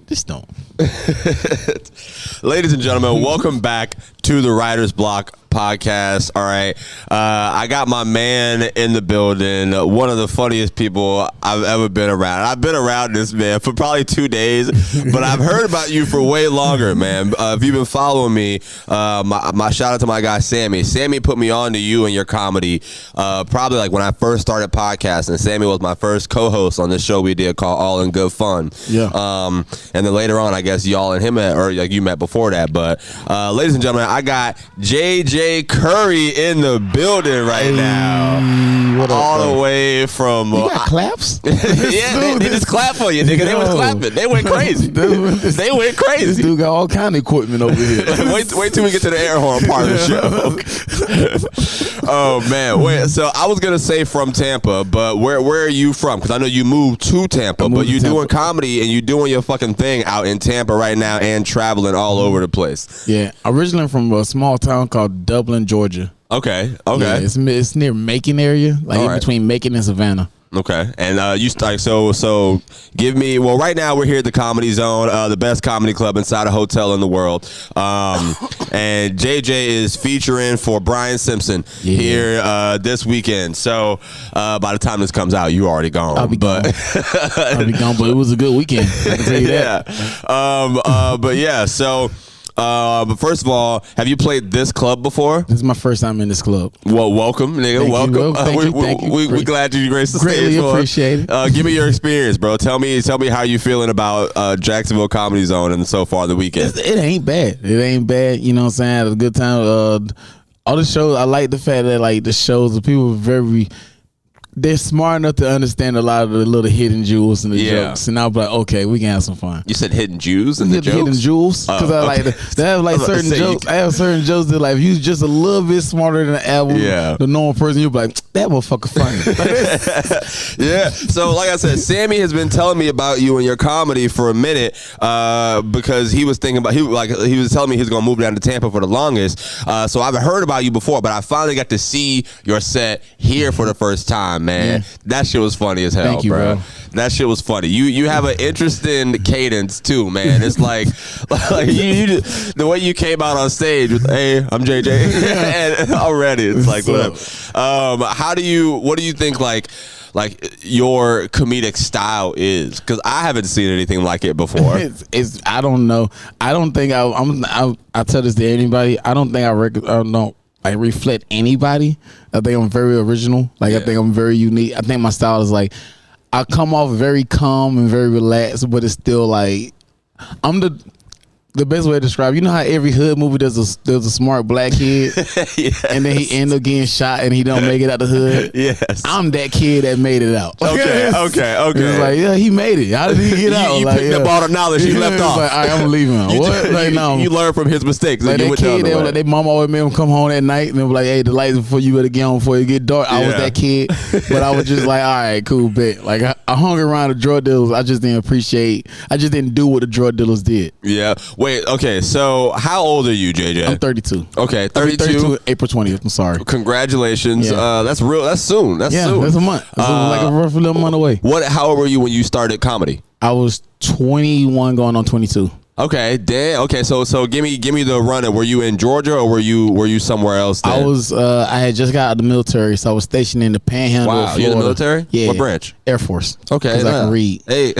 Just don't. Ladies and gentlemen, welcome back to the Writer's Block podcast. All right. I got my man in the building, one of the funniest people I've ever been around. I've been around this man for probably 2 days, but I've heard about you for way longer, man. If you've been following me, my shout out to my guy, Sammy. Sammy put me on to you and your comedy probably like when I first started podcasting. Sammy was my first co-host on this show we did called All in Good Fun. Yeah. And then later on, I guess y'all and him met, or like you met before that. But ladies and gentlemen, I got JJ Curry in the building right now. What up, all bro? the way from You got claps? yeah, they just clap for you, nigga. They was clapping. They went crazy. They went This crazy. dude got all kind of equipment over here. wait till we get to the air horn part of the show. Oh man, wait. So I was gonna say from Tampa, but where are you from? Because I know you moved to Tampa, but you doing comedy and you doing your fucking thing out in Tampa right now and traveling all over the place. Yeah, originally from a small town called Dublin, Georgia. Okay. Yeah, it's near Macon area, like in between Macon and Savannah. Okay, and you start so give me right now we're here at the Comedy Zone, the best comedy club inside a hotel in the world, and JJ is featuring for Brian Simpson here this weekend. So by the time this comes out, you already gone. I'll be gone, but it was a good weekend. I can tell you that. But yeah, so. But first of all, have you played this club before? This is my first time in this club. Well, welcome, nigga. Welcome. Thank you. We glad you graced the stage. Greatly appreciate it. Give me your experience, bro. Tell me how you feeling about Jacksonville Comedy Zone and so far the weekend. It ain't bad. You know what I'm saying? I had a good time. All the shows, I like the fact that like the shows, the people are they're smart enough to understand a lot of the little hidden jewels and the jokes, and I'll be like, okay, we can have some fun. You said hidden Jews and the jokes? Hidden jewels, because I like they have like certain jokes. I have certain jokes that like if you just a little bit smarter than the album, the normal person, you'll be like, that motherfucker funny. Yeah. So like I said, Sammy has been telling me about you and your comedy for a minute because he was thinking about he was telling me he was gonna move down to Tampa for the longest. So I've heard about you before, but I finally got to see your set here for the first time. Man, that shit was funny as hell. Thank you, bro. That shit was funny. You have an interesting cadence too, man. It's like you the way you came out on stage with, "Hey, I'm JJ," and already it's like whatever. What do you think like your comedic style is? Because I haven't seen anything like it before. I don't know. I don't think I tell this to anybody. I don't think I reflect anybody. I think I'm very original. I think I'm very unique. I think my style is like, I come off very calm and very relaxed, but it's still like, I'm the best way to describe, you know how every hood movie there's a smart black kid and then he end up getting shot and he don't make it out the hood? Yes. I'm that kid that made it out. Okay. It's like, yeah, he made it. How did he get out? You picked up all the knowledge he left off. Like, all right, I'm leaving. You learn from his mistakes. Like and that kid, they mama always made him come home at night and they were like, hey, the lights before you better get on before it get dark. I was that kid, but I was just like, all right, cool, bet. Like I hung around the drug dealers. I just didn't do what the drug dealers did. Yeah. Wait, okay, so how old are you, JJ? I'm 32. Okay, 32. 32 April 20th. I'm sorry. Congratulations. Yeah. That's real. That's soon. That's a month. It's like a rough little month away. How old were you when you started comedy? I was 21 going on 22. Okay, damn. Okay, so give me the running. Were you in Georgia or were you somewhere else then? I had just got out of the military, so I was stationed in the Panhandle of Florida. You in the military? Yeah. What branch? Air Force. Okay, because I can read. Hey.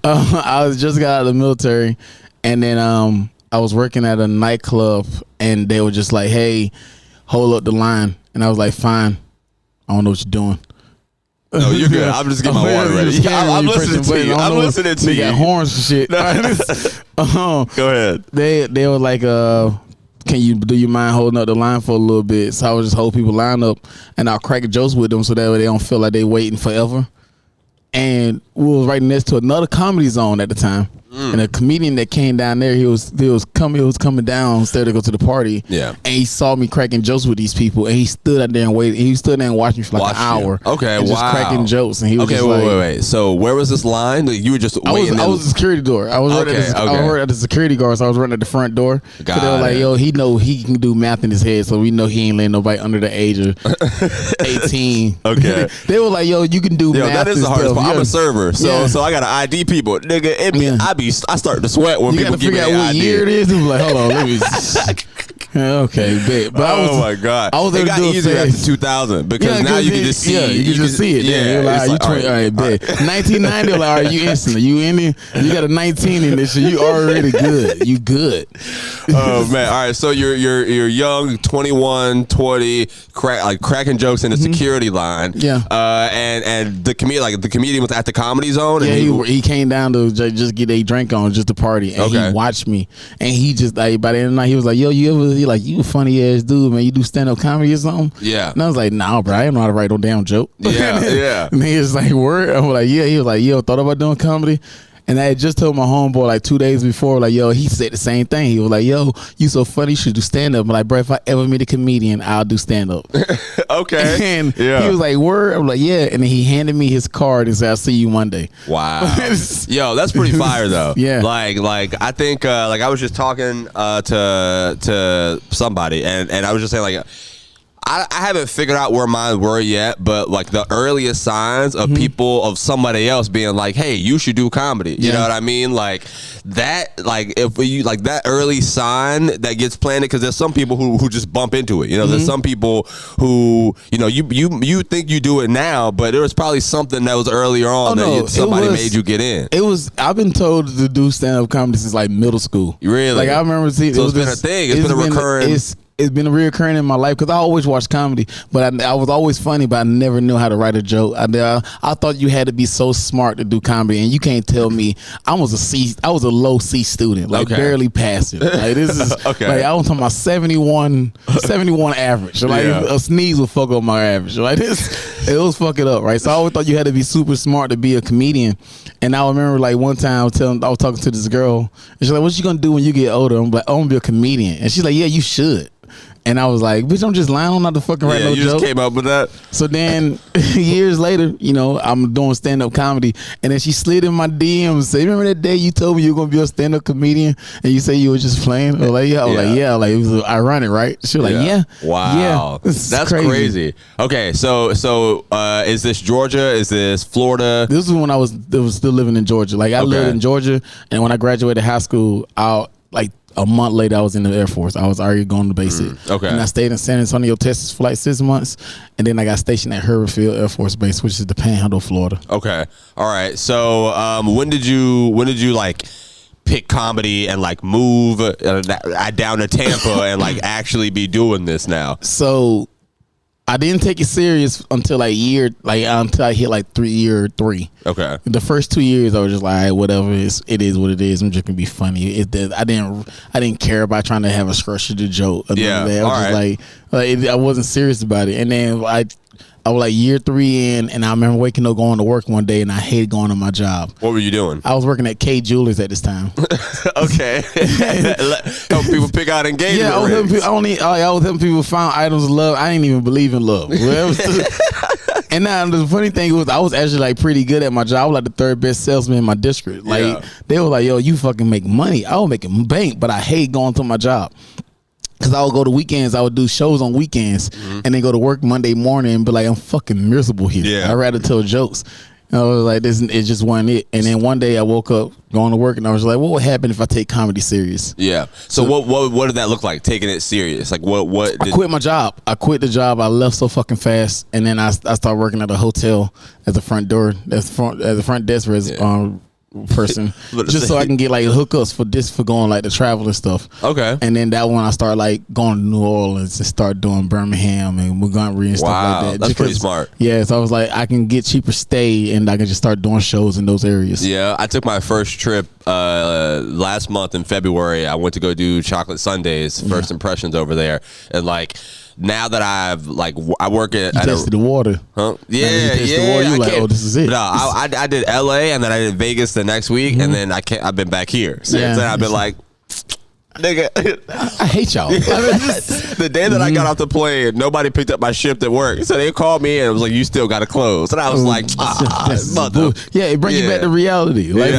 I just got out of the military, and then I was working at a nightclub, and they were just like, "Hey, hold up the line," and I was like, "Fine, I don't know what you're doing." No, you're good. I'm just getting my water ready. I'm listening to you. I'm listening to you. They got horns and shit. Go ahead. They were like, do you mind holding up the line for a little bit? So I would just hold people line up, and I'll crack jokes with them so that way they don't feel like they waiting forever. And we was right next to another Comedy Zone at the time. and a comedian that came down there, he was coming downstairs to go to the party. Yeah. And he saw me cracking jokes with these people, and he stood out there and waited. He stood there and watched me for like an hour. Okay, and just cracking jokes, and he was just wait. So where was this line? You were just waiting. I was at the security door. I was right at the security guard, so I was running at the front door. They were like, yo, he know he can do math in his head, so we know he ain't letting nobody under the age of 18. Okay. They were like, yo, you can do math. That is the hardest part. I'm a server, so I gotta ID people. Nigga, I start to sweat when people give me an ID. You gotta figure out what year it is. I'm like, hold on, let me. Okay, bet. But my god, I was it got easier after 2000 because now you can just see. Yeah, you can just see it. Yeah, like, you 20. All right, bet. 1990, like, all right, you instant. You Indian. You got a 19 in this shit. You already good. You good. Oh man. All right. So you're young, 21, 20, cracking jokes in the security line. Yeah. And the comedian was at the Comedy Zone. Yeah, and he came down to just get a drink on, just to party, and he watched me. And he just like by the end of the night, he was like, "Yo, you a funny ass dude, man. You do stand up comedy or something?" Yeah. And I was like, "Nah, bro, I don't know how to write no damn joke." Yeah, yeah. And he was like, "Word?" I was like, "Yeah." He was like, "Yo, thought about doing comedy?" And I had just told my homeboy like 2 days before, like, yo, he said the same thing. He was like, yo, you so funny, you should do stand up. I'm like, bro, if I ever meet a comedian, I'll do stand up. Okay. And he was like, word? I'm like, yeah. And then he handed me his card and said, I'll see you Monday. Wow. Yo, that's pretty fire though. Yeah. Like I think I was just talking to somebody and I was just saying like I haven't figured out where mine were yet, but like the earliest signs of people of somebody else being like, "Hey, you should do comedy." You know what I mean? Like that. Like if you like that early sign that gets planted, because there's some people who just bump into it. You know, there's some people who you think you do it now, but there was probably something that was earlier on somebody made you get in. It was. I've been told to do stand up comedy since like middle school. Really? Like I remember seeing. So it's been a thing. It's been a recurring. It's been reoccurring in my life because I always watched comedy, but I was always funny, but I never knew how to write a joke. I thought you had to be so smart to do comedy, and you can't tell me I was a low C student, like barely passing. Like this is like I was talking about 71 average. Like a sneeze would fuck up my average. Like this, it was fucking up, right? So I always thought you had to be super smart to be a comedian. And I remember like one time I was talking to this girl, and she's like, "What you gonna do when you get older?" I'm like, "Oh, I'm gonna be a comedian." And she's like, "Yeah, you should." And I was like, bitch, I'm just lying. I'm not the fucking write no joke. You just came up with that. So then years later, I'm doing stand-up comedy. And then she slid in my DMs and said, remember that day you told me you were going to be a stand-up comedian and you say you were just playing? I was like, yeah. I was like, yeah. Like, it was ironic, right? She was like, yeah. Wow. Yeah. That's crazy. Okay, so is this Georgia? Is this Florida? This was when I was still living in Georgia. Like, I lived in Georgia. And when I graduated high school, a month later, I was in the Air Force. I was already going to basic. Okay. And I stayed in San Antonio, Texas for like 6 months. And then I got stationed at Herbert Field Air Force Base, which is the Panhandle, Florida. Okay. All right. So when did you like pick comedy and like move down to Tampa and like actually be doing this now? So I didn't take it serious until until I hit like year three. Okay. The first 2 years I was just like, all right, whatever, it is what it is. I'm just gonna be funny. I didn't care about trying to have a structured joke. Yeah. I was I wasn't serious about it. And then I was like year 3 in, and I remember waking up going to work one day, and I hated going to my job. What were you doing? I was working at K Jewelers at this time. Okay. Help people pick out engagement. Yeah, I was helping people find items of love. I didn't even believe in love. And now the funny thing was, I was actually like pretty good at my job. I was like the 3rd best salesman in my district. Like they were like, "Yo, you fucking make money." I was making bank, but I hate going to my job. Cause I would go to weekends, I would do shows on weekends, and then go to work Monday morning and be like, I'm fucking miserable here. Yeah. I'd rather tell jokes. And I was like, it just wasn't it. And then one day I woke up going to work and I was like, what would happen if I take comedy serious? Yeah. So what did that look like? Taking it serious? Like what? I quit my job. I quit the job. I left so fucking fast, and then I started working at a hotel as the front desk person, just so I can get like hookups for going like the travel and stuff. Okay. And then that one I started like going to New Orleans and start doing Birmingham and Montgomery and stuff like that. That's pretty smart. Yeah, so I was like, I can get cheaper stay and I can just start doing shows in those areas. Yeah, I took my first trip last month in February. I went to go do Chocolate Sundays, first impressions over there, and like now that I've I work at tested the water. Huh? You Yeah, tested the water, you like, oh, this is it. No, I did LA and then I did Vegas the next week, and then I've been back here. So then I've been like, nigga, I hate y'all. the day that I got off the plane, nobody picked up my shift at work. So they called me and it was like, you still got to close. And I was like, it brings you back to reality. Like,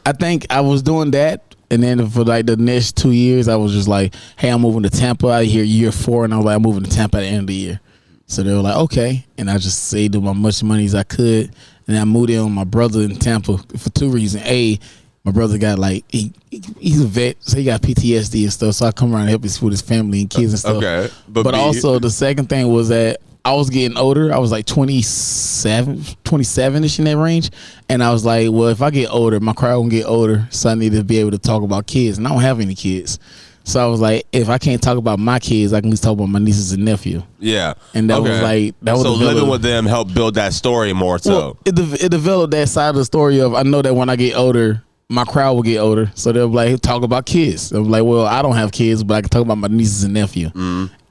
I think I was doing that. And then for like the next 2 years, I was just like, hey, I'm moving to Tampa. I hear year 4. And I was like, I'm moving to Tampa at the end of the year. So they were like, okay. And I just saved up as much money as I could. And then I moved in with my brother in Tampa for 2 reasons. A, my brother got like, he's a vet, so he got PTSD and stuff. So I come around and help with his family and kids and stuff. Okay. But also the second thing was that I was getting older. I was like 27-ish in that range. And I was like, well, if I get older, my crowd will get older. So I need to be able to talk about kids. And I don't have any kids. So I was like, if I can't talk about my kids, I can at least talk about my nieces and nephew. Yeah. And that was like, so living with them helped build that story more so. Well, it developed that side of the story of, I know that when I get older, my crowd will get older. So they'll be like, talk about kids. I'm like, well, I don't have kids, but I can talk about my nieces and nephew.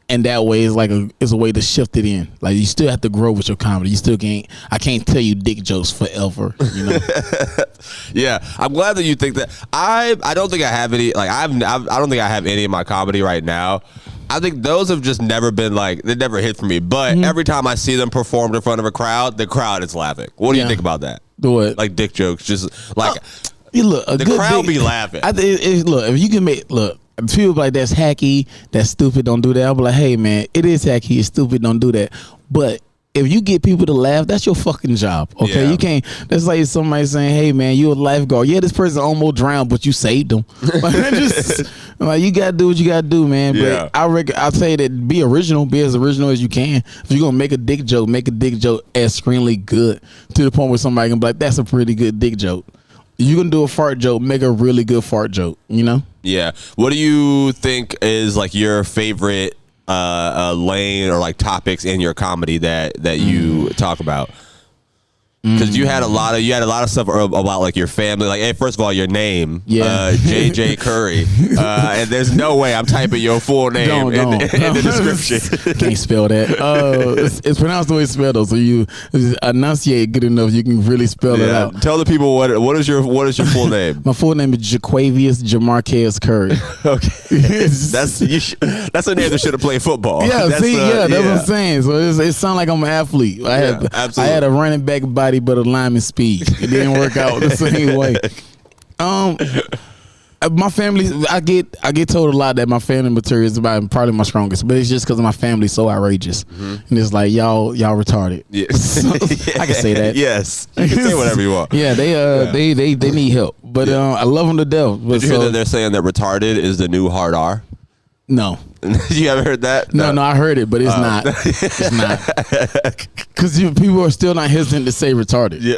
And that way is like it's a way to shift it in. Like, you still have to grow with your comedy. You still can't. I can't tell you dick jokes forever. You know. Yeah, I'm glad that you think that. I don't think I have any. Like I don't think I have any in my comedy right now. I think those have just never been like, they never hit for me. But every time I see them performed in front of a crowd, the crowd is laughing. What do you think about that? Do what? Like dick jokes, just like the crowd be laughing. Look, if you can make people be like, that's hacky, that's stupid, don't do that. I'll be like, hey man, it is hacky, it's stupid, don't do that. But if you get people to laugh, that's your fucking job. Okay, you can't. That's like somebody saying, "Hey man, you a lifeguard. Yeah, this person almost drowned, but you saved them." Like, you gotta do what you gotta do, man. But I'll say that be original, be as original as you can. If you're gonna make a dick joke extremely good to the point where somebody can be like, "That's a pretty good dick joke." You can do a fart joke, make a really good fart joke. You know? Yeah. What do you think is like your favorite lane or like topics in your comedy that you talk about? Because you had a lot of stuff about like your family. Like, hey, first of all, your name, JJ Curry, and there's no way I'm typing your full name in the description. Can't spell that. It's pronounced the way it's spelled though. So you enunciate good enough, you can really spell it out. Tell the people what is your full name. My full name is Jaquavius Jamarcus Curry. Okay, that's a name that should have played football. Yeah, that's what I'm saying. So it sounds like I'm an athlete. I had a running back body, but a lineman speed. It didn't work out the same way. My family, I get told a lot that my family material is probably my strongest, but it's just because my family's so outrageous, and it's like y'all retarded. Yeah. So, I can say that. Yes, you can say whatever you want. Yeah, they need help, but I love them to death. But did you hear that they're saying that retarded is the new hard R? No. You haven't heard that? No, I heard it, but it's not. It's not. Because people are still not hesitant to say retarded. Yeah.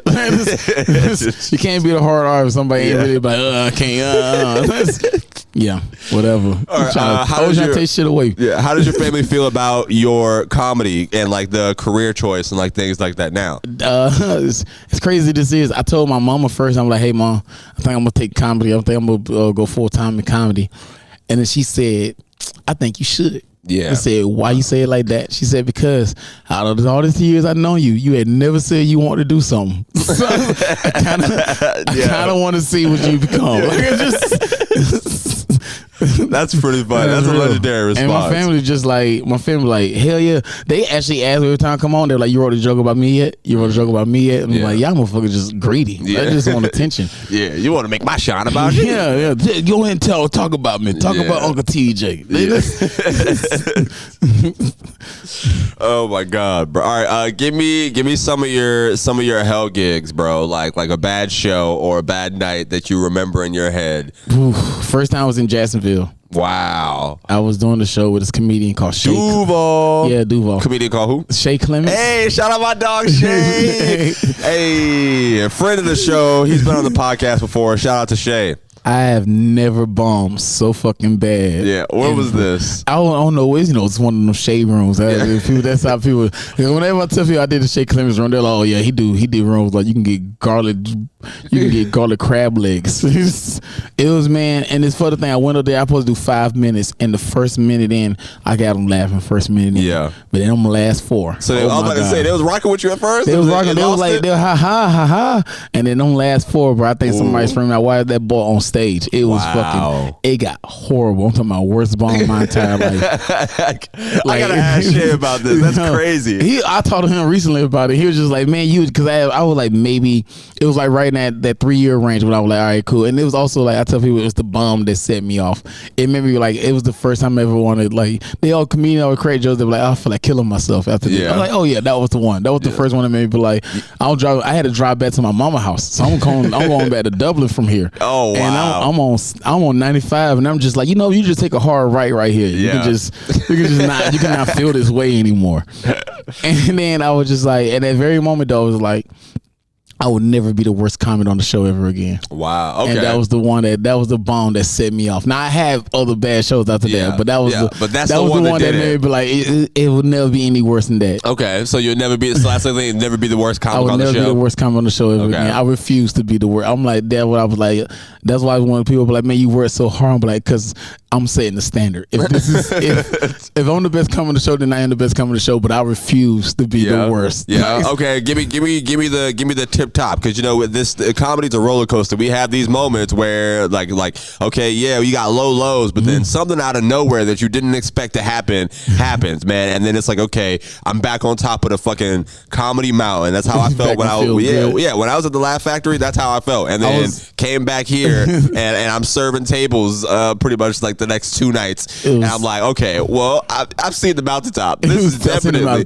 You can't be the hard R if somebody ain't really like, I can't. Yeah, whatever. Right, how does your take shit away? Yeah. How does your family feel about your comedy and like the career choice and like things like that now? It's crazy. This is. I told my mama first. I'm like, hey mom, I think I'm gonna take comedy. I think I'm gonna go full time in comedy. And then she said, I think you should. Yeah. I said, why you say it like that? She said, because out of all these years I've known you, you had never said you want to do something. So I kind of want to see what you become. That's pretty funny. That's a legendary response. And my family like, hell yeah. They actually ask me every time I come on, they're like, you wrote a joke about me yet? You wrote a joke about me yet? And I'm like, y'all motherfuckers just greedy. Yeah. They just want attention. Yeah, you want to make my shine about you? Yeah. Go ahead and talk about me. Talk about Uncle TJ. Oh my God, bro. All right, give me some of your hell gigs, bro. Like a bad show or a bad night that you remember in your head. First time I was in Jacksonville. Wow. I was doing the show with this comedian called Shay. Duval. Yeah, Duval. Comedian called who? Shay Clemens. Hey, shout out my dog Shay. Hey, a friend of the show. He's been on the podcast before. Shout out to Shay. I have never bombed so fucking bad. Yeah, where was this? I don't know. It's one of them shade rooms. That's how people. Whenever I tell people I did the Shay Clemens room, they're like, "Oh yeah, he do rooms like you can get garlic You can get garlic crab legs. It was, man, and it's for the thing. I went up there. I supposed to do 5 minutes, and the first minute in, I got them laughing. First minute in, Yeah. but then I'm the last 4. So I was about to say they was rocking with you at first. They was rocking. They was like, they were ha ha ha ha, and then them last 4, bro. I think somebody screaming out, "Why is that boy on stage?" It was fucking. It got horrible. I'm talking about worst bomb of my entire life. I gotta ask Shay about this. That's crazy. I talked to him recently about it. He was just like, man, because I was like, maybe it was like right in that 3-year range when I was like, all right, cool. And it was also like, I tell people it was the bomb that set me off. It made me like, it was the first time I ever wanted, like, they all comedians or crazy jokes. They were like, I feel like killing myself after this. I'm like, oh yeah, that was the one. That was the first one that made me be like, I had to drive back to my mama's house, so I'm going back to Dublin from here. Oh wow. And I'm on 95, and I'm just like, you just take a hard right here. You cannot feel this way anymore. And then I was just like, at that very moment though, I was like, I would never be the worst comic on the show ever again. Wow. Okay. And that was the one that was the bomb that set me off. Now I have other bad shows after that, but that was the one that made me be like, it would never be any worse than that. Okay, so you'll never be never be the worst comic on the show. I would never be the worst comic on the show ever again. I refuse to be the worst. I'm like that. What I was like. That's why when people be like, man, you work so hard. I'm like, because I'm setting the standard. If this is if I'm the best comic on the show, then I am the best comic on the show. But I refuse to be the worst. Yeah. Okay. Give me the tip top, because with this comedy's a roller coaster. We have these moments where like okay, yeah, you got low lows, but then something out of nowhere that you didn't expect to happen happens, man. And then it's like, okay, I'm back on top of the fucking comedy mountain. That's how I felt when I was when I was at the Laugh Factory. That's how I felt, and then came back here and I'm serving tables pretty much like the next 2 nights, and I'm like, okay, well, I've seen the mountaintop. This is definitely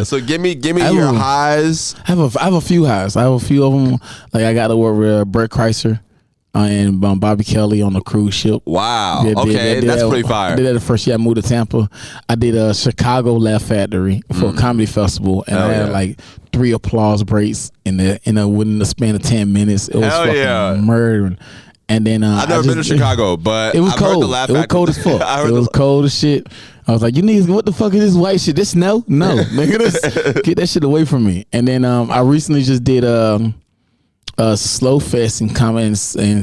So give me your highs. I have a few highs. I have a few of them. Like I got to work with Brett Kreischer and Bobby Kelly on the cruise ship. Wow. That's pretty fire. I did that the first year I moved to Tampa. I did a Chicago Laugh Factory for a comedy festival, and I had like 3 applause breaks within the span of 10 minutes. It was fucking murdering. And then I've never been to Chicago, but it was cold. It was cold as fuck. It was cold as shit. I was like, you niggas, what the fuck is this white shit? This snow? No, nigga, get that shit away from me. And then I recently just did Slow Fest in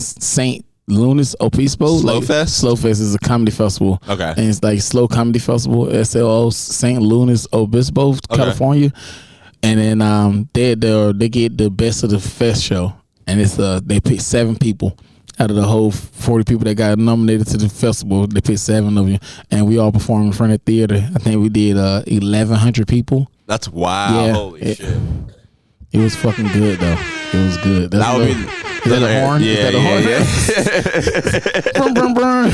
St. Lunas Obispo. Slow Fest? Slow Fest is a comedy festival. Okay. And it's like Slow Comedy Festival, SLO, St. Lunas Obispo, California. And then they get the best of the fest show. And it's they pick 7 people. Out of the whole 40 people that got nominated to the festival, they picked 7 of you, and we all performed in front of the theater. I think we did 1,100 people. That's wild. Yeah, holy shit. It was fucking good though. It was good. Is that a horn? Yeah, Brum, brum, brum.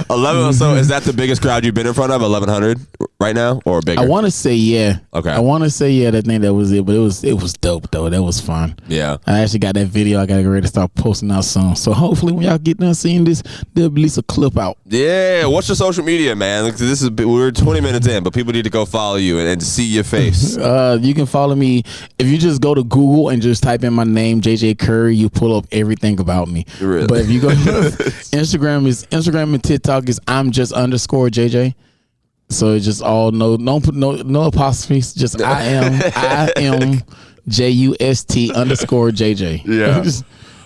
11. So is that the biggest crowd you've been in front of? 1,100 right now, or bigger? I want to say yeah. Okay. I want to say yeah. I think that was it, but it was dope though. That was fun. Yeah. I actually got that video. I got to get ready to start posting out soon. So hopefully when y'all get done seeing this, there'll be at least a clip out. Yeah. What's your social media, man? We're 20 minutes in, but people need to go follow you and see your face. You can follow me if you just go to Google and just type in my name, JJ Curry. You pull up everything about me. Really? But if you go to Instagram and TikTok is I'm just _ So it's just all no apostrophes, just I am JUST_JJ. Yeah.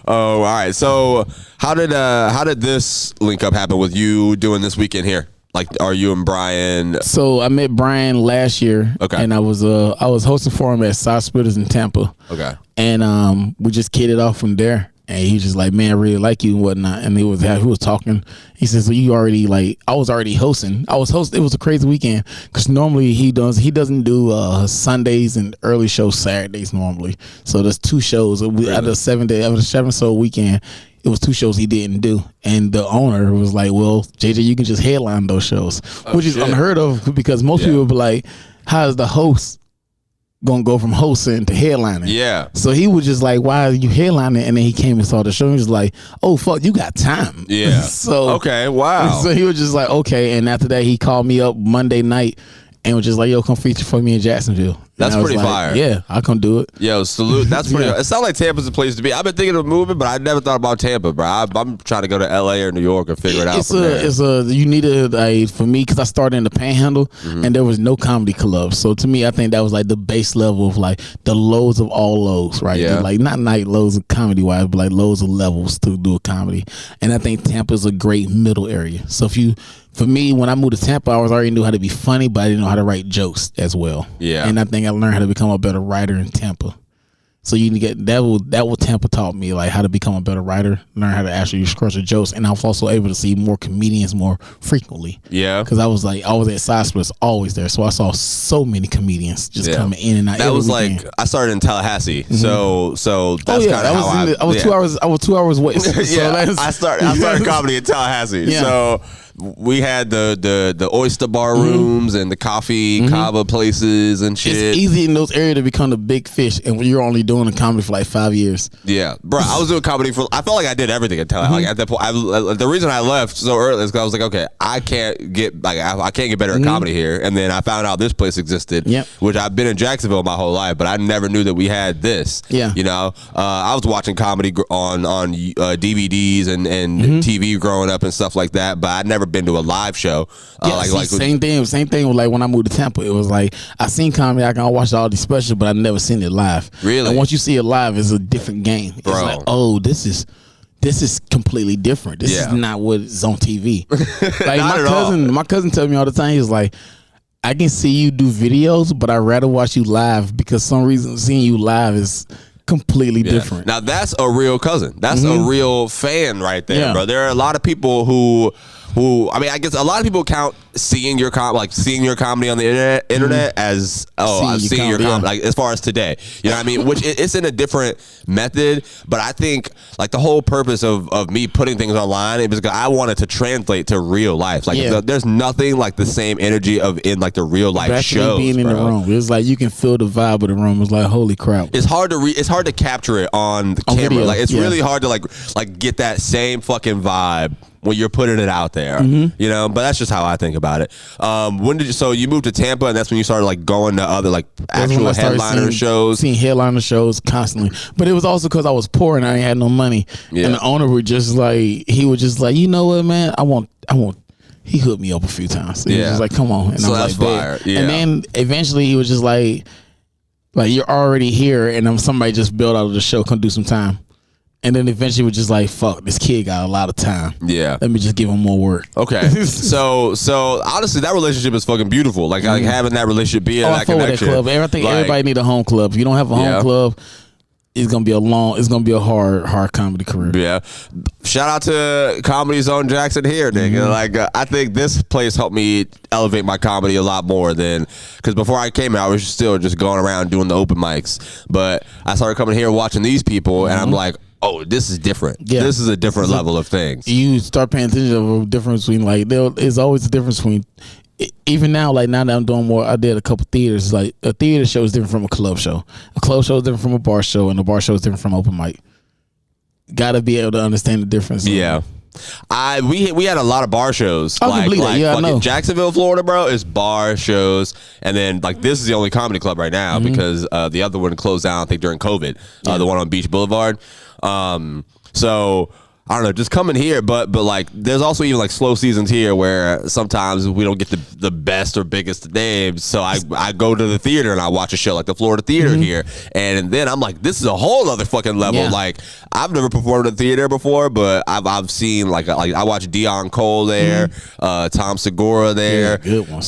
Oh, all right. So how did this link up happen with you doing this weekend here? Like, are you and Brian? So I met Brian last year. Okay. And I was hosting for him at South Splitters in Tampa. Okay. And we just kicked it off from there. And he was just like, man, I really like you and whatnot. And he was talking. He says, so you already I was already hosting. It was a crazy weekend because normally he doesn't do Sundays and early shows Saturdays normally. So there's 2 shows out of the 7-show weekend. It was 2 shows he didn't do, and the owner was like, "Well, JJ, you can just headline those shows," which is unheard of because most people would be like, "How is the host gonna go from hosting to headlining?" Yeah. So he was just like, "Why are you headlining?" And then he came and saw the show. And he was like, "Oh fuck, you got time." Yeah. So okay, wow. So he was just like, "Okay," and after that, he called me up Monday night and was just like, "Yo, come feature for me in Jacksonville." That's And I was pretty like, fire. Yeah, I can do it. Yo, salute. That's pretty. Yeah. It sounds like Tampa's a place to be. I've been thinking of moving, but I never thought about Tampa, bro. I'm trying to go to LA or New York and figure it out. You needed for me, because I started in the Panhandle and there was no comedy clubs. So to me, I think that was like the base level of like the lows of all lows, right? Yeah. Like not night lows of comedy wise, but like lows of levels to do a comedy. And I think Tampa's a great middle area. So for me, when I moved to Tampa, I already knew how to be funny, but I didn't know how to write jokes as well. Yeah. And I think I learned how to become a better writer in Tampa. So you can get that what Tampa taught me, like how to become a better writer, learn how to actually structure jokes, and I was also able to see more comedians more frequently. Yeah, because I was at Side Splits always there, so I saw so many comedians just coming in and out. That was like I started in Tallahassee, so that's kind of how I was 2 hours. I was 2 hours west. So I started comedy in Tallahassee. Yeah. So we had the oyster bar rooms and the coffee kava places and shit. It's easy in those areas to become a big fish, and when you're only doing a comedy for like 5 years. Yeah, bro, I was doing comedy I felt like I did everything at Tallahassee. Like at that point, the reason I left so early is because I was like, okay, I can't get better at comedy here. And then I found out this place existed, which I've been in Jacksonville my whole life, but I never knew that we had this. Yeah, you know, I was watching comedy on DVDs and TV growing up and stuff like that, but I'd never been to a live show. Same thing with like when I moved to Tampa. It was like I seen comedy, I can watch all these specials, but I never seen it live. Really? And once you see it live, it's a different game. Bro. It's like, oh, this is completely different. This is not what is on TV. Like my cousin tells me all the time, he's like, I can see you do videos, but I'd rather watch you live because some reason seeing you live is completely different. Now that's a real cousin. That's a real fan right there, bro. There are a lot of people who I mean, I guess a lot of people count seeing your comedy on the internet as I've seen your comedy, like as far as today, you know what I mean? Which it's in a different method, but I think like the whole purpose of me putting things online is because I wanted to translate to real life. Like there's nothing like the same energy in like the real life shows. Being in the room, it's like you can feel the vibe of the room. It's like holy crap. It's hard to capture it on the camera. Video. Like it's really hard to like get that same fucking vibe when you're putting it out there, you know. But that's just how I think about it. So you moved to Tampa, and that's when you started like going to other like actual headliner shows. Seeing headliner shows constantly, but it was also because I was poor and I ain't had no money. And the owner would just like you know what, man, I want. He hooked me up a few times. He was just like, come on, and so I was that's like, fire. Yeah. And then eventually he was just like you're already here, and somebody just built out of the show, come do some time. And then eventually we're just like, fuck, this kid got a lot of time. Yeah. Let me just give him more work. Okay. so honestly, that relationship is fucking beautiful. Like having that relationship, being in that connection. That club. I think everybody need a home club. If you don't have a home club, it's gonna be a hard comedy career. Yeah. Shout out to Comedy Zone Jackson here, nigga. Like I think this place helped me elevate my comedy a lot more than because before I came here, I was still just going around doing the open mics. But I started coming here watching these people, and I'm like, oh, this is different. Yeah. This is a different level of things. You start paying attention to the difference between there's always a difference between. Even now, like now that I'm doing more, I did a couple theaters. Like a theater show is different from a club show. A club show is different from a bar show, and a bar show is different from open mic. Got to be able to understand the difference. Yeah. We had a lot of bar shows. I know. Jacksonville, Florida, bro, is bar shows, and then like this is the only comedy club right now because the other one closed down, I think during COVID. The one on Beach Boulevard. So I don't know, just coming here, but like there's also even like slow seasons here where sometimes we don't get the best or biggest names. So I go to the theater and I watch a show like the Florida Theater here, and then I'm like, this is a whole other fucking level. Yeah. Like I've never performed in a theater before, but I've seen like I watched Dion Cole there, Tom Segura there, good ones.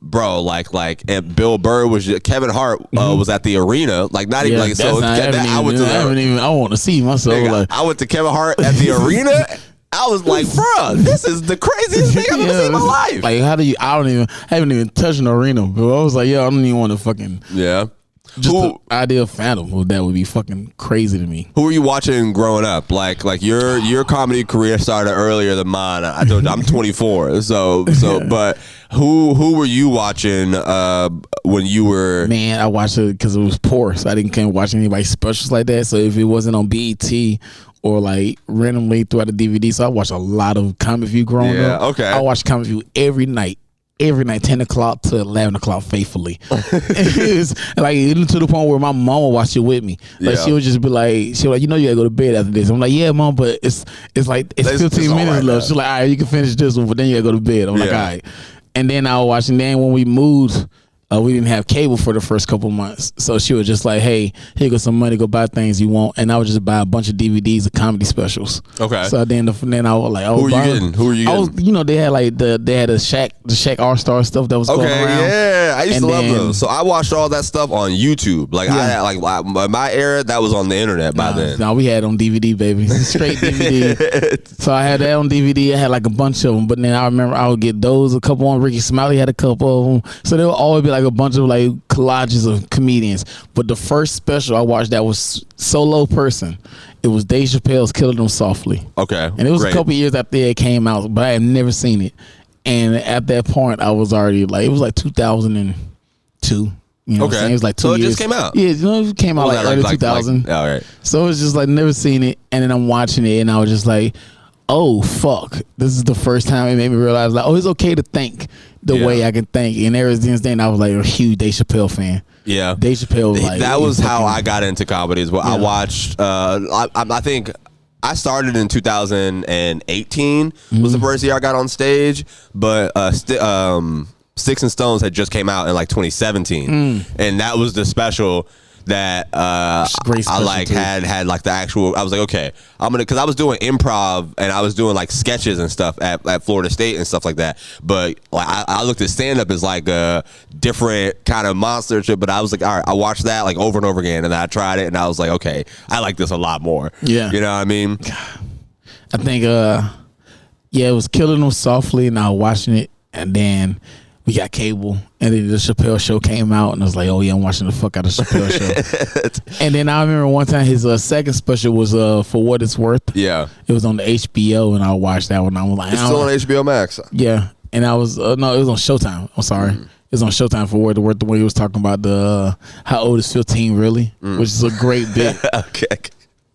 Bro, like and Bill Burr Kevin Hart was at the arena, like not even like so. I want to see myself. I went to Kevin Hart at the arena. I was like, bro, this is the craziest thing I've ever seen in my life. Like, how do you? I haven't even touched an arena, bro. I was like, I don't even want to fucking. Yeah. Just the idea of Phantom, that would be fucking crazy to me. Who were you watching growing up? Like your comedy career started earlier than mine. I told you I'm 24, so but who were you watching when you were? Man, I watched it because it was poor, so I can't watch anybody specials like that. So if it wasn't on BET or like randomly throughout the DVD, so I watched a lot of Comedy View growing up. Okay. I watched Comedy View every night. every night, 10 o'clock to 11 o'clock, faithfully. It's like even to the point where my mom would watch it with me. Like Yeah. she would just be like, she was like, you know, you gotta go to bed after this. I'm like, yeah, mom, but it's like it's It's 15 all minutes right left. now. She's like, all right, you can finish this one, but then you gotta go to bed. I'm like, all Yeah. right. And then I was watching. Then when we moved, we didn't have cable for the first couple months, so she was just like, "Hey, here goes some money. Go buy things you want." And I would just buy a bunch of DVDs of comedy specials. Okay. So then I was like, "Oh, Who were you getting? Who were you I was, getting? you know, they had like the Shaq All-Star stuff that was going Okay, around. yeah, I used And to love then- those. So I watched all that stuff on YouTube. Like Yeah. my era, that was on the internet by then. No, we had it on DVD, baby. Straight DVD. So I had that on DVD. I had like a bunch of them. But then I remember I would get those, a couple on Ricky Smiley had a couple of them. So there would always be like a bunch of like collages of comedians. But the first special I watched that was solo person. It was Dave Chappelle's Killing Them Softly. Okay, And it was great. a couple years after it came out, but I had never seen it. And at that point, I was already like, it was like 2002. You know what I'm Okay. saying? It was like 2 So it years. just came out? Yeah, you know, it came out What like was that, early 2000. all right. So it was just like never seen it, and then I'm watching it, and I was just like, "Oh fuck!" This is the first time it made me realize like, "Oh, it's okay to think the Yeah. way I can think." And ever since then, I was like a huge Dave Chappelle fan. Yeah, Dave Chappelle was like that was how fucking- I got into comedy. As well, I Yeah. watched. I think I started in 2018 was the first year I got on stage, but Sticks and Stones had just came out in like 2017, and that was the special that a great I special, like too. had like the actual. I was like, okay, I'm gonna, because I was doing improv and I was doing like sketches and stuff at Florida State and stuff like that. But like I looked at stand up as like a different kind of monster shit. But I was like, all right, I watched that like over and over again, and I tried it, and I was like, okay, I like this a lot more. Yeah. you know what I mean? I think it was Killing Them Softly, and I was watching it, and then we got cable, and then the Chappelle Show came out, and I was like, oh yeah, I'm watching the fuck out of the Chappelle Show. And then I remember one time his second special was For What It's Worth. Yeah, It was on the HBO, and I watched that one. I was like, it's I still don't- on HBO Max. yeah, and I was no, it was on Showtime. I'm sorry. It was on Showtime For What It's Worth, the way he was talking about the how old is 15 really, which is a great bit. Okay.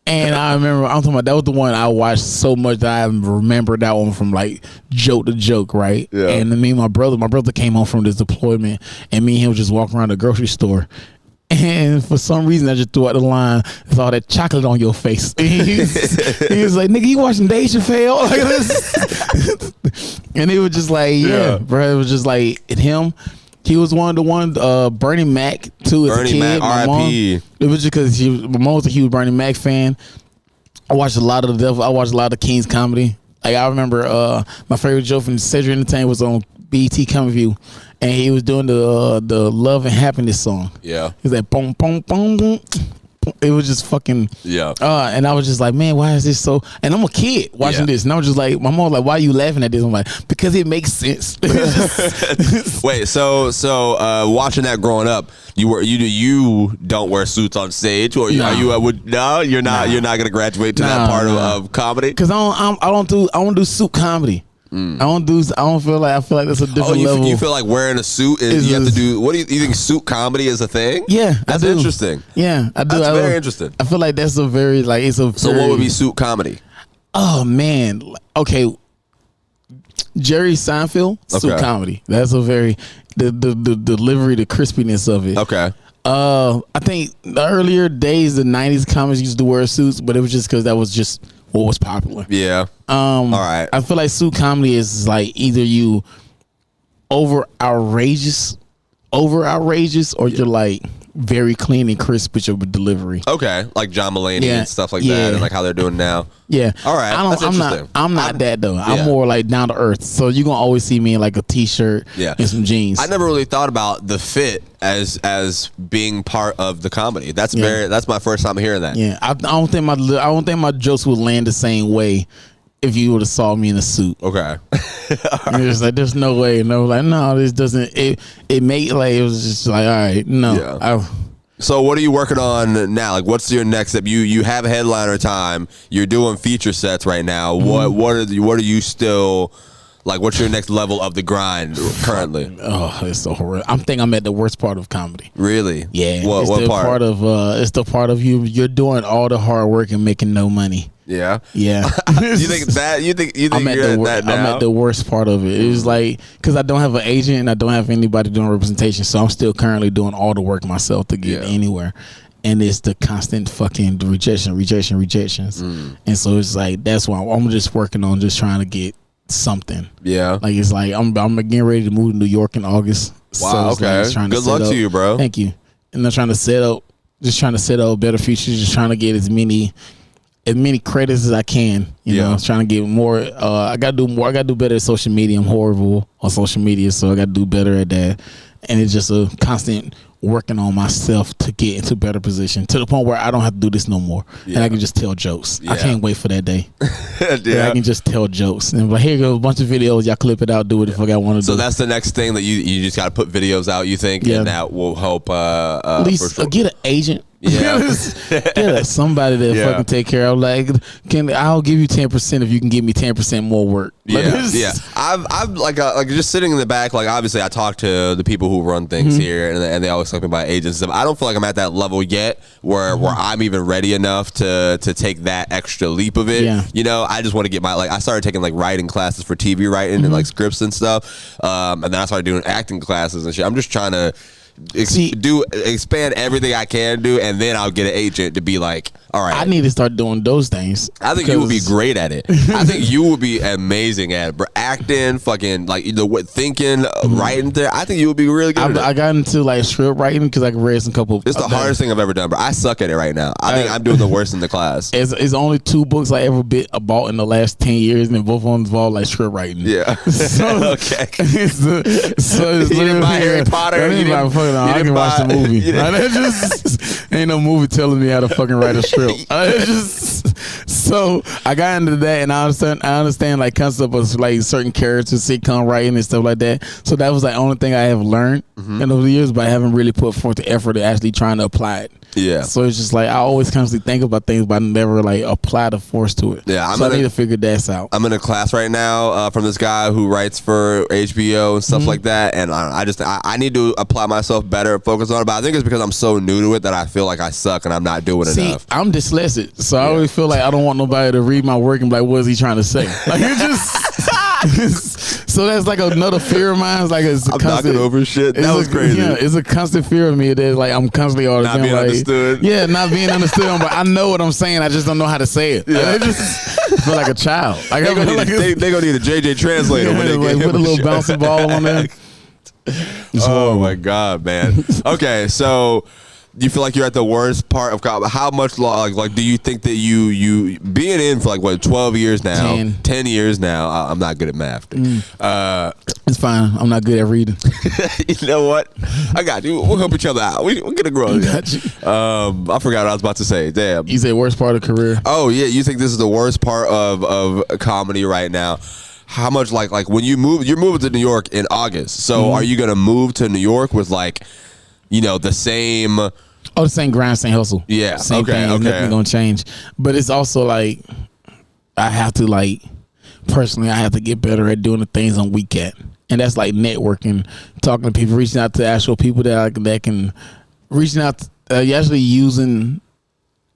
And I remember, I'm talking about, that was the one I watched so much that I remember that one from like joke to joke, right? Yeah. And then me and my brother came home from this deployment, and me and him was just walking around the grocery store. And for some reason, I just threw out the line, "It's all that chocolate on your face." He was like, "Nigga, you watching Dave Chappelle?" Like this. And it was just like, yeah, bro. It was just like him. He was one of the ones, Bernie Mac too. As Bernie a kid, Mac, my mom- R.I.P.. It was just because my mom was a huge Bernie Mac fan. I watched a lot of the Devil. I watched a lot of King's comedy. Like I remember, my favorite joke from Cedric Entertainment was on BET Comedy View, and he was doing the Love and Happiness song. Yeah. He was like boom, boom, boom, boom. It was just fucking. Yeah. And I was just like, man, why is this so? And I'm a kid watching Yeah. this, and I was just like, my mom was like, why are you laughing at this? I'm like, because it makes sense. Wait, so watching that growing up, you don't wear suits on stage, or No. are you? You're not. Nah. You're not gonna graduate to Nah, that part nah. of comedy. Because I don't do suit comedy. I don't feel like that's a different Oh, level. you feel like wearing a suit is Is you have to this- do? What do you think? Suit comedy is a thing? Yeah, that's I do. interesting. Yeah, I do. That's I very do. interesting. I feel like that's a very like it's a. So very, what would be suit comedy? Oh man, okay. Jerry Seinfeld suit Okay. comedy. That's a very the delivery, the crispiness of it. Okay. I think the earlier days, the '90s comics used to wear suits, but it was just because that was just what was popular. Yeah. All right. I feel like suit comedy is like either you over outrageous, or you're like very clean and crisp with your delivery. Okay. Like John Mulaney Yeah. and stuff like Yeah. that, and like how they're doing now. Yeah. All right. That's I'm interesting. not that though. Yeah. I'm more like down to earth. So you're gonna always see me in like a t-shirt Yeah. and some jeans. I never really thought about the fit as being part of the comedy. That's that's my first time hearing that. Yeah. I don't think my jokes would land the same way if you would have saw me in a suit. Okay. And it's like there's no way. And I was like, no, this doesn't. It made like it was just like, all right, no. Yeah. So what are you working on now? Like, what's your next step? You have headliner time. You're doing feature sets right now. Mm-hmm. What are you still like? What's your next level of the grind currently? Oh, it's so horrible. I think I'm at the worst part of comedy. Really? Yeah. What it's what the part? It's the part of you're doing all the hard work and making no money. Yeah. Yeah. You think that? You think I'm you're at that now? I'm at the worst part of it. It's like, because I don't have an agent and I don't have anybody doing representation, so I'm still currently doing all the work myself to get anywhere. And it's the constant fucking rejections. And so it's like, that's why I'm just working on just trying to get something. Yeah. Like, it's like, I'm getting ready to move to New York in August. Wow, so okay. Like Good luck to you, bro. Thank you. And I'm trying to set up a better future, just trying to get as many credits as I can. You know, trying to get more. I gotta do more. I gotta do better at social media. I'm horrible on social media, so I gotta do better at that. And it's just a constant working on myself to get into a better position, to the point where I don't have to do this no more, and I can just tell jokes. I can't wait for that day. I can just tell jokes and like, here goes a bunch of videos. Y'all clip it out, do what the fuck I want to do. So that's the next thing that you just got to put videos out. You think, and that will help. At least get an agent. Yeah, somebody that fucking take care of. Like, I'll give you 10% if you can give me 10% more work. Yeah. I've like just sitting in the back. Like, obviously, I talk to the people who run things here, and they always talk about agents and stuff. I don't feel like I'm at that level yet where I'm even ready enough to take that extra leap of it. Yeah. You know, I just want to get I started taking like writing classes for TV writing and like scripts and stuff, and then I started doing acting classes and shit. I'm just trying to expand everything I can do, and then I'll get an agent to be like, all right, I need to start doing those things. I think you would be great at it. I think you would be amazing at it, bro. Acting, fucking, like, thinking, writing there. I think you would be really good at it. I got into like script writing because I can read some couple. It's the hardest thing I've ever done, bro. I suck at it right now. I think I'm doing the worst in the class. It's only 2 books I ever bought in the last 10 years, and both of them involve like script writing. Yeah. So, okay. You didn't buy Harry Potter. I can watch the movie. Ain't no movie telling me how to fucking write a script. So I got into that, and I understand like concept of like certain characters, sitcom writing and stuff like that. So that was the only thing I have learned in over the years, but I haven't really put forth the effort to actually trying to apply it. Yeah. So it's just like I always constantly think about things, but I never like apply the force to it. Yeah. I need to figure that out. I'm in a class right now from this guy who writes for HBO and stuff like that, and I need to apply myself better, focus on it. But I think it's because I'm so new to it that I feel like I suck and I'm not doing enough. I'm dyslexic, so I always feel like I don't want nobody to read my work and be like, what is he trying to say? Like, it just so that's like another fear of mine. It's like I'm knocking over shit. That was crazy. Yeah, it's a constant fear of me that like I'm constantly all the time not being understood. Yeah, not being understood. But I know what I'm saying. I just don't know how to say it. Yeah. I just feel like a child. Like they're gonna need a JJ translator when they get put a little bouncing ball on there. Oh my god, man. Okay, so you feel like you're at the worst part of college. How much like do you think that you being in for like what 12 years now, 10 years now? I'm not good at math. It's fine. I'm not good at reading. You know what? I got you. We'll help each other out. We're gonna grow. Got you. I forgot what I was about to say. Damn. You said worst part of career. Oh yeah, you think this is the worst part of comedy right now? How much like when you're moving to New York in August. So are you gonna move to New York with like, the same? Oh, the same grind, same hustle. Yeah. Same thing. Nothing gonna change. But it's also like I have to personally, I have to get better at doing the things I'm weak at, and that's like networking, talking to people, reaching out to actual people that can reaching out. Actually using.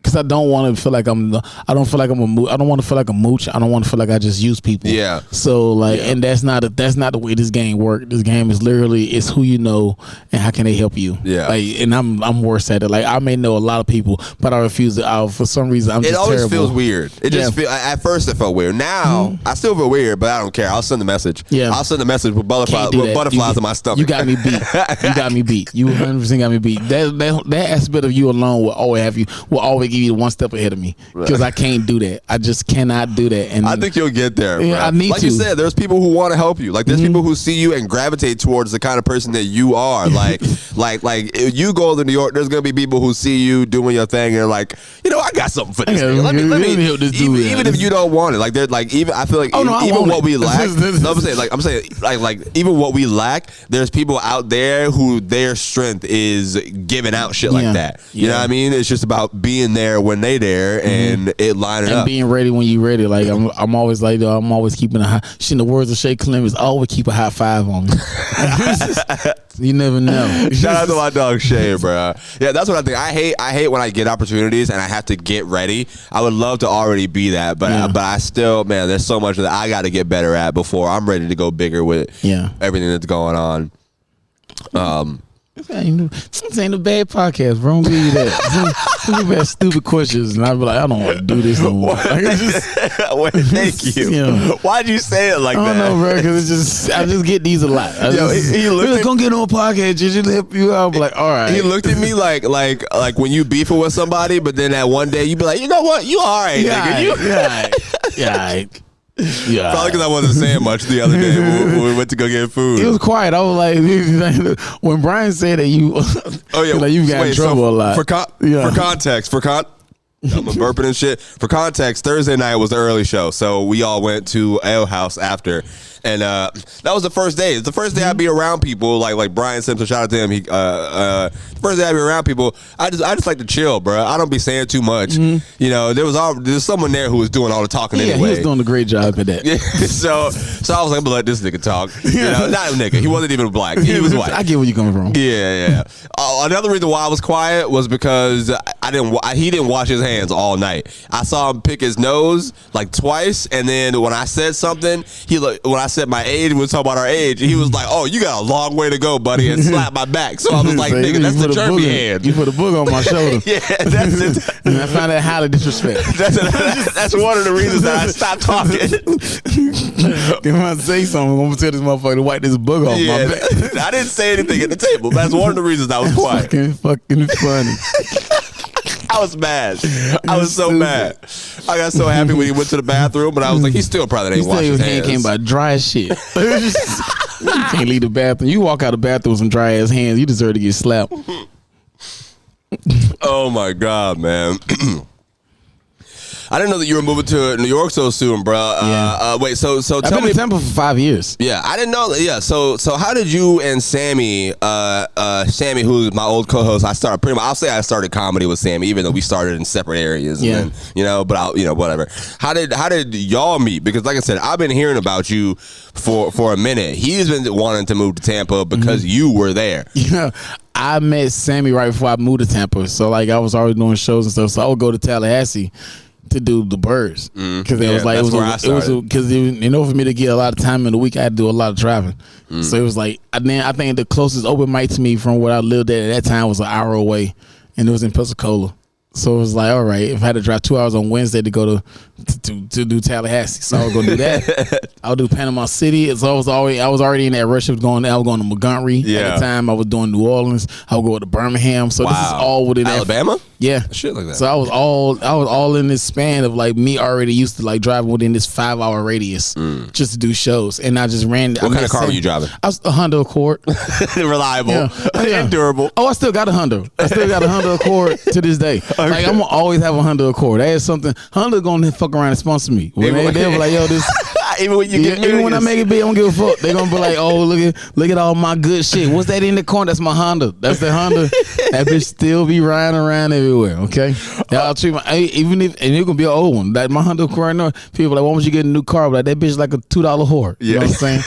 Because I don't want to feel like I don't want to feel like a mooch. I don't want to feel like I just use people. Yeah. So and that's not the way this game works. This game is literally it's who you know and how can they help you. Yeah. And I'm worse at it. Like I may know a lot of people, but I refuse it. For some reason, I'm just terrible. It always feels weird. It just at first it felt weird. Now I still feel weird, but I don't care. I'll send the message. Yeah. I'll send the message with butterflies in my stomach. You got me beat. You got me beat. You 100% got me beat. That aspect of you alone will always give you one step ahead of me because I can't do that. I just cannot do that. And I think you'll get there. Yeah, bro. I need like to. You said, there's people who want to help you. Like there's people who see you and gravitate towards the kind of person that you are. Like if you go to New York, there's gonna be people who see you doing your thing and like, I got something for this. Let me help this dude. Even if you don't want it, like they're like even I feel like even what we lack. I'm saying even what we lack, there's people out there who their strength is giving out shit like that. You know what I mean? It's just about being there when they there and it lining up. And being ready when you ready. Like I'm always like I'm always keeping a high. In the words of Shay Clemens, always keep a high five on me. You never know. Shout out to my dog Shay, bro. Yeah, that's what I think. I hate when I get opportunities and I have to get ready. I would love to already be that, but I still, man, there's so much that I got to get better at before I'm ready to go bigger with everything that's going on. This ain't a bad podcast, bro. I'm gonna give you that. Some people have stupid questions, and I'd be like, I don't want to do this no more. Thank you. Why'd you say it like that? I don't know, bro, because I just get these a lot. He looked gonna get on a podcast, just help you out. I'm like, all right. He looked at me like when you beefing with somebody, but then that one day you be like, you know what, you all right, nigga. Yeah. Yeah, probably because I wasn't saying much the other day when we went to go get food. It was quiet. I was like, when Brian said that you, like you got in trouble a lot. For context, I'm burping and shit. For context, Thursday night was the early show, so we all went to Ale House after, and that was the first day. It's the first day I'd be around people like Brian Simpson. Shout out to him. He first day I'd be around people. I just like to chill, bro. I don't be saying too much. You know, there's someone there who was doing all the talking anyway. He was doing a great job at that. Yeah, so I was like, I'm gonna let this nigga talk. You know, not a nigga. He wasn't even black. He was white. I get where you coming from. Yeah. Another reason why I was quiet was because he didn't wash his hands all night. I saw him pick his nose like twice, and then when I said something, when I said my age, we were talking about our age, he was like, "Oh, you got a long way to go, buddy," and slapped my back. So I was like, "Nigga, that's the Jeremy hand." You put a book on my shoulder. Yeah, that's it. And I found that highly disrespect. That's one of the reasons that I stopped talking. If I say something, I'm gonna tell this motherfucker to wipe this book off my back. I didn't say anything at the table. That's one of the reasons I was quiet. Fucking funny. I was mad. I was so mad. I got so happy when he went to the bathroom, but I was like, he still probably ain't washed his hands. He came by dry as shit. You can't leave the bathroom. You walk out of the bathroom with some dry ass hands, you deserve to get slapped. Oh my God, man. I didn't know that you were moving to New York so soon, bro. Wait, so tell me. I've been in Tampa for 5 years. Yeah, I didn't know that. Yeah, so how did you and Sammy, who's my old co-host, I'll say I started comedy with Sammy, even though we started in separate areas. Yeah. And then, but whatever. How did y'all meet? Because like I said, I've been hearing about you for a minute. He's been wanting to move to Tampa because you were there. Yeah. I met Sammy right before I moved to Tampa. So like I was already doing shows and stuff. So I would go to Tallahassee to do the Birds because it was like because in order for me to get a lot of time in the week, I had to do a lot of traveling. So it was like I think the closest open mic to me from where I lived at that time was an hour away, and it was in Pensacola. So it was like, all right, if I had to drive 2 hours on Wednesday to go to do Tallahassee, so I was gonna do that. I would do Panama City. So I was already in that rush of going. I was going to Montgomery at the time. I was doing New Orleans. I would go to Birmingham. So this is all within Alabama. Yeah, shit like that. So I was all in this span of like me already used to like driving within this 5 hour radius just to do shows, and I just ran. What kind of car were you driving? I was a Honda Accord, reliable, and durable. Oh, I still got a Honda. I still got a Honda Accord to this day. Okay. Like I'm gonna always have a Honda Accord. That is something Honda gonna fuck around and sponsor me. When they be like, yo, this. Even when I make it big, I don't give a fuck. They gonna be like, oh, look at all my good shit. What's that in the corner? That's my Honda. That's the Honda. That bitch still be riding around everywhere. Okay, y'all treat my even if and it gonna be an old one. Like my Honda Accord. No, people like, why won't you get a new car? Like that bitch like a $2 whore. You know what I'm saying?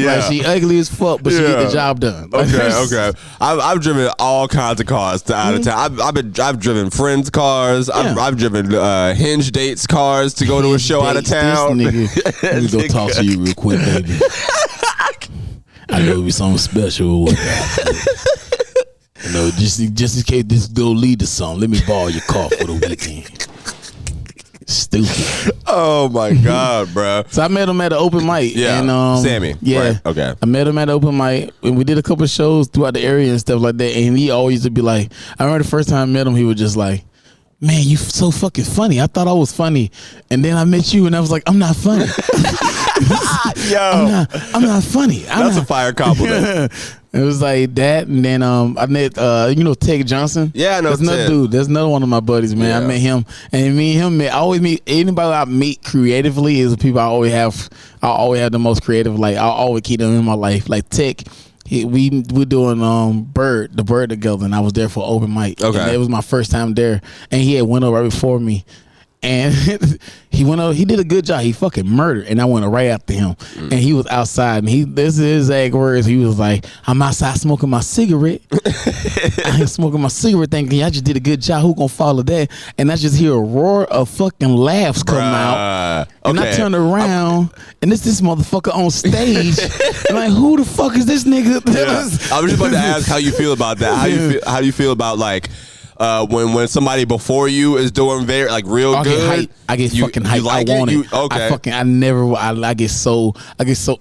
Like she ugly as fuck, but she get the job done. Like, okay. I've driven all kinds of cars to out of town. I've driven friends' cars. I've driven Hinge dates cars to go to a show out of town. Let me go talk to you real quick, baby. I know it'll be something special. You know, just in case this go lead to something, let me borrow your car for the weekend. Stupid. Oh my God, bro. So I met him at an open mic. Yeah, and, Sammy. Yeah. Right. Okay. I met him at an open mic, and we did a couple of shows throughout the area and stuff like that. And he always used to be like, I remember the first time I met him, he was just like, man, you so fucking funny. I thought I was funny, and then I met you, and I was like, I'm not funny. Yo, I'm not funny. That's a fire compliment. It was like that, and then I met Ted Johnson. Yeah, I know. That's another dude. That's another one of my buddies, man. Yeah. I met him, and me and him. I always meet anybody I meet creatively is the people I always have the most creative. Like I always keep them in my life. Like Tech. We're doing the Bird together, and I was there for open mic. Okay, and it was my first time there, and he had went up right before me, And he went over, he did a good job. He fucking murdered. And I went right after him. And he was outside. And this is his exact words. He was like, I'm outside smoking my cigarette. I ain't smoking my cigarette thinking, I just did a good job. Who gonna follow that? And I just hear a roar of fucking laughs come out. And I turn around and this motherfucker on stage. And like, who the fuck is this nigga? Yeah. I was just about to ask how you feel about that. How do you feel about like when somebody before you is doing very like real good? I get fucking hype. Like I want it. Okay. I get so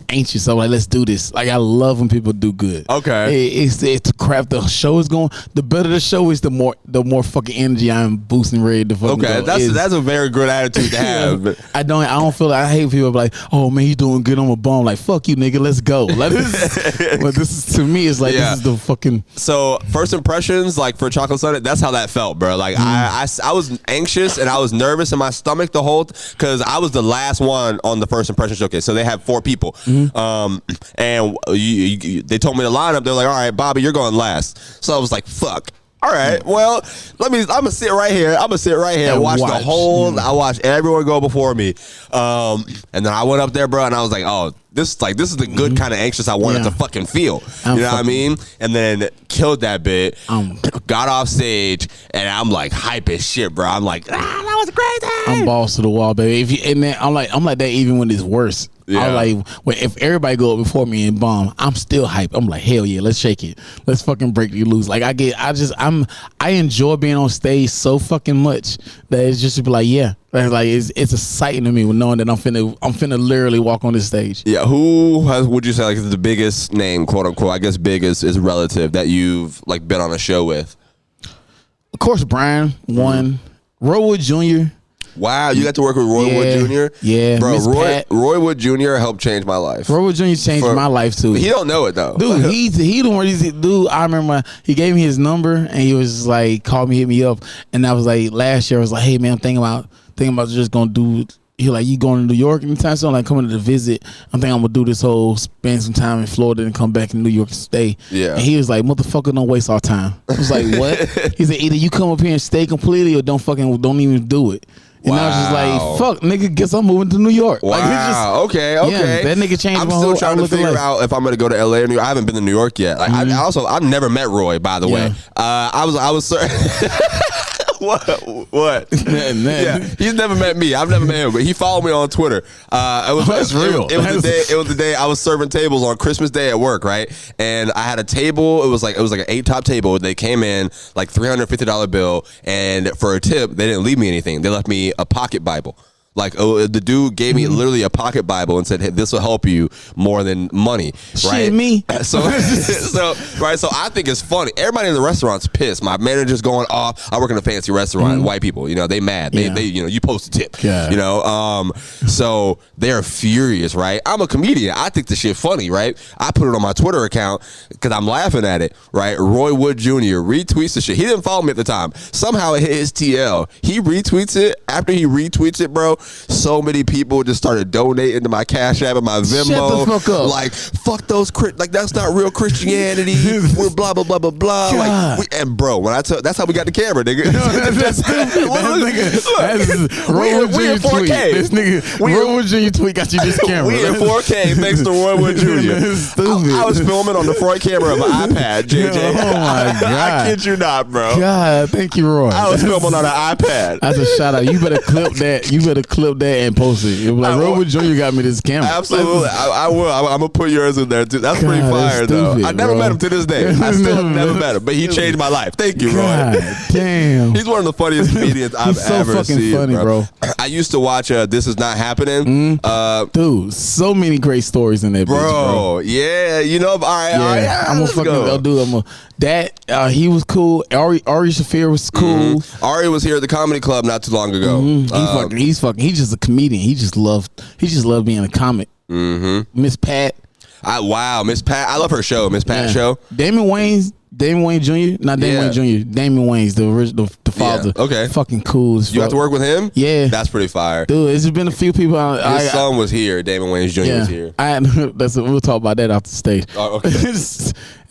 anxious. I'm like, let's do this. Like, I love when people do good. Okay. It's crap. The show is going. The better the show is, the more fucking energy I'm boosting, ready to fucking go. That's a very good attitude to have. I don't feel like, I hate people like, oh man, you doing good on a bum. Like, fuck you, nigga. Let's go. Like, but this is, to me, it's like, this is the fucking. So first impressions, like for Chocolate Sunday, that's how that felt, bro. Like I was anxious and I was nervous in my stomach the whole, because I was the last one on the first impression showcase. So they had 4 people, and they told me to line up. They're like, all right, Bobby, you're going last. So I was like, fuck. All right, well, I'm gonna sit right here. And watch the whole. I watched everyone go before me, and then I went up there, bro, and I was like, oh, this is the good kind of anxious I wanted to fucking feel. You know what I mean? And then killed that bit. Got off stage, and I'm like hype as shit, bro. I'm like, that was crazy. I'm balls to the wall, baby. And then I'm like that even when it's worse. Yeah. I'm like, if everybody go up before me and bomb, I'm still hype. I'm like, hell yeah, let's shake it. Let's fucking break you loose. Like I enjoy being on stage so fucking much that it's just to be like, yeah. Like it's exciting to me with knowing that I'm finna literally walk on this stage. Yeah, would you say like is the biggest name, quote unquote? I guess big is relative that you've like been on a show with. Of course, Brian one, Roy Wood Jr. Wow, you got to work with Roy Wood Jr.? Yeah, bro. Roy Wood Jr. helped change my life. Roy Wood Jr. changed my life too. He don't know it though, dude. he don't really, dude. I remember he gave me his number and he was like, called me, hit me up, and I was like, last year I was like, hey man, I'm thinking about just gonna do. He like, you going to New York anytime soon? Like, coming to visit. I'm thinking I'm gonna do this whole spend some time in Florida and come back in New York and stay. Yeah. And he was like, motherfucker, don't waste our time. I was like, what? He said, either you come up here and stay completely or don't even do it. And I was just like, fuck, nigga, guess I'm moving to New York. Wow. Like, it's just, okay. Yeah, that nigga changed my whole. I'm still trying to figure out if I'm going to go to LA or New York. I haven't been to New York yet. Like, I've never met Roy, by the way. I was What? Yeah, he's never met me. I've never met him, but he followed me on Twitter. That's real. It was the day I was serving tables on Christmas Day at work, right? And I had a table. It was like an 8-top table. They came in like $350 bill, and for a tip, they didn't leave me anything. They left me a pocket Bible. Like, the dude gave me literally a pocket Bible and said, hey, this will help you more than money. Right? Shit, me. So I think it's funny. Everybody in the restaurant's pissed. My manager's going off. I work in a fancy restaurant. White people, they mad. They you post a tip. Yeah. So they're furious, right? I'm a comedian. I think the shit funny, right? I put it on my Twitter account because I'm laughing at it, right? Roy Wood Jr. retweets the shit. He didn't follow me at the time. Somehow it hit his TL. He retweets it. After he retweets it, bro, so many people just started donating to my Cash App and my Venmo. Shut the fuck up. Like, fuck those, like, that's not real Christianity. We're blah, blah, blah, blah, blah. Like, and bro, that's how we got the camera, nigga. That's stupid. Roy Wood we in 4K. This nigga, Roy Wood Jr. tweet got you this camera. We in 4K thanks to Roy Wood Jr. I was filming on the front camera of an iPad, JJ. Oh my God. I kid you not, bro. God, thank you, Roy. I was filming on an iPad. That's a shout out. You better clip that. And post it. It was like, Roy Wood Jr. got me this camera. Absolutely. I will. I'm going to put yours in there, too. That's pretty fire, though. I never met him to this day. I still never met him, but he changed my life. Thank you, Roy. God damn. He's one of the funniest comedians I've ever seen. He's so fucking funny, bro. I used to watch This Is Not Happening. Dude, so many great stories in that bitch, bro. Yeah, all right. I'm gonna fucking do. He was cool. Ari Shaffir was cool. Ari was here at the Comedy Club not too long ago. He's just a comedian. He just loved being a comic. Miss Pat. Miss Pat. I love her show, Miss Pat show. Damon Wayne Jr. Not Damon Wayne Jr. Damon Wayne's the original, the father. Yeah. Okay, fucking cool. You have to work with him. Yeah, that's pretty fire, dude. It's been a few people. His son was here. Damon Wayans Jr. was here. We'll talk about that after the stage. Oh, okay.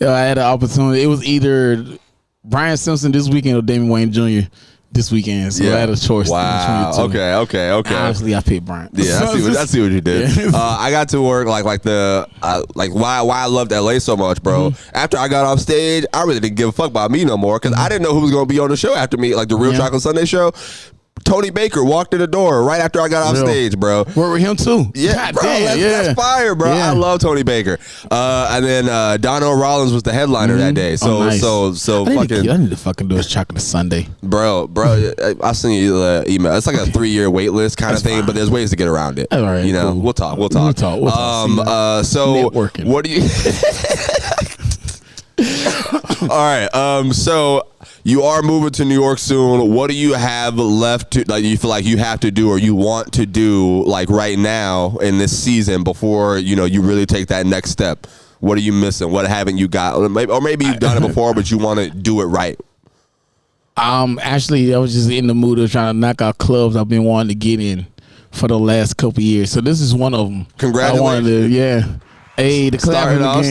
I had an opportunity. It was either Brian Simpson this weekend or Damon Wayne Jr. this weekend, so I had a choice. Wow. Between the two. Okay. Honestly, I picked Bryant. Yeah, I see what you did. Yeah. I got to work like why I loved LA so much, bro. After I got off stage, I really didn't give a fuck about me no more because I didn't know who was going to be on the show after me, like the Real Chocolate Sunday show. Tony Baker walked in the door right after I got off stage, bro. Work with him too. Yeah, God bro, damn, that's fire, bro. Yeah. I love Tony Baker. And then Donnell Rollins was the headliner that day. So nice. so I fucking need to fucking do a Chocolate Sunday. bro. I'll send you the email. It's like a 3-year wait list kind of thing, but there's ways to get around it. All right, you know, cool. we'll talk. We'll talk. So networking. what do you? All right. So you are moving to New York soon. What do you have left to you feel like you have to do or you want to do like right now in this season before you really take that next step? What are you missing? What haven't you got? Or maybe you've done it before, but you want to do it right. Actually, I was just in the mood of trying to knock out clubs I've been wanting to get in for the last couple years. So this is one of them. Congratulations. Hey, the starting off.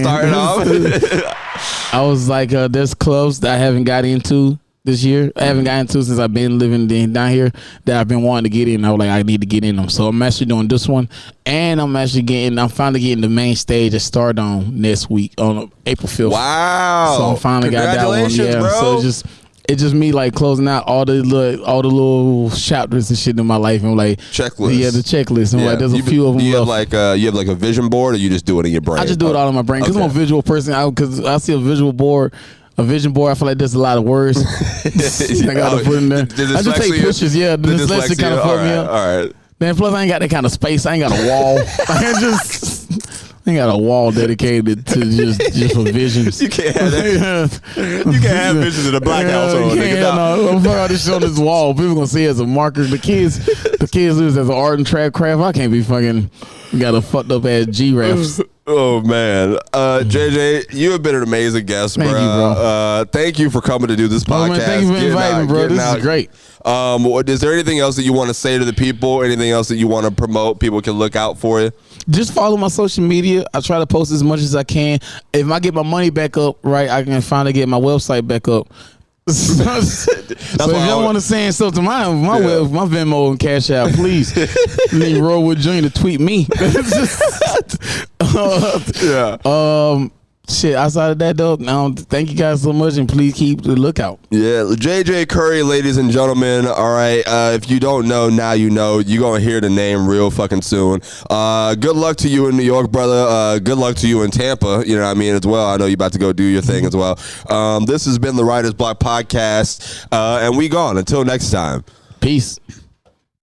I was like, there's clubs that I haven't got into this year. I haven't gotten into since I've been living down here that I've been wanting to get in. I was like, I need to get in them. So I'm actually doing this one, and I'm finally getting the main stage at Stardome next week on April 5th. Wow! So I finally got that one. Yeah. Bro. So it's just me like closing out all the little chapters and shit in my life, and like checklist. Yeah, the checklist. And like there's a few of them. Do you have like a vision board, or you just do it in your brain? I just do it all in my brain because I'm a visual person. Because I see a vision board, I feel like there's a lot of words I got to put in there. I just take pictures. Yeah, the dyslexia kind of fucked me up. All right. Man, plus I ain't got that kind of space. I ain't got a wall. I ain't got a wall dedicated to just for visions. You can't have that. You can't have visions in a black household. I'm putting all this shit on this wall. People gonna see it as a marker. The kids use it as an art and craft. I can't be fucking got a fucked up ass giraffes. Oh man, JJ, you have been an amazing guest, bro. Thank you, bro. Thank you for coming to do this podcast. Man, thank you for inviting me, bro. This is great. Is there anything else that you want to say to the people? Anything else that you want to promote? People can look out for you. Just follow my social media. I try to post as much as I can. If I get my money back up, right, I can finally get my website back up. So if y'all want to send stuff to my Venmo and Cash App, please need Rollwood Jr. to tweet me. Shit, outside of that though, thank you guys so much, and please keep the lookout. Yeah, JJ Curry, ladies and gentlemen. All right, if you don't know, now you know. You're gonna hear the name real fucking soon. Good luck to you in New York, brother. Good luck to you in Tampa. You know what I mean, as well. I know you're about to go do your thing as well. This has been the Writer's Block Podcast, and we gone. Until next time. Peace.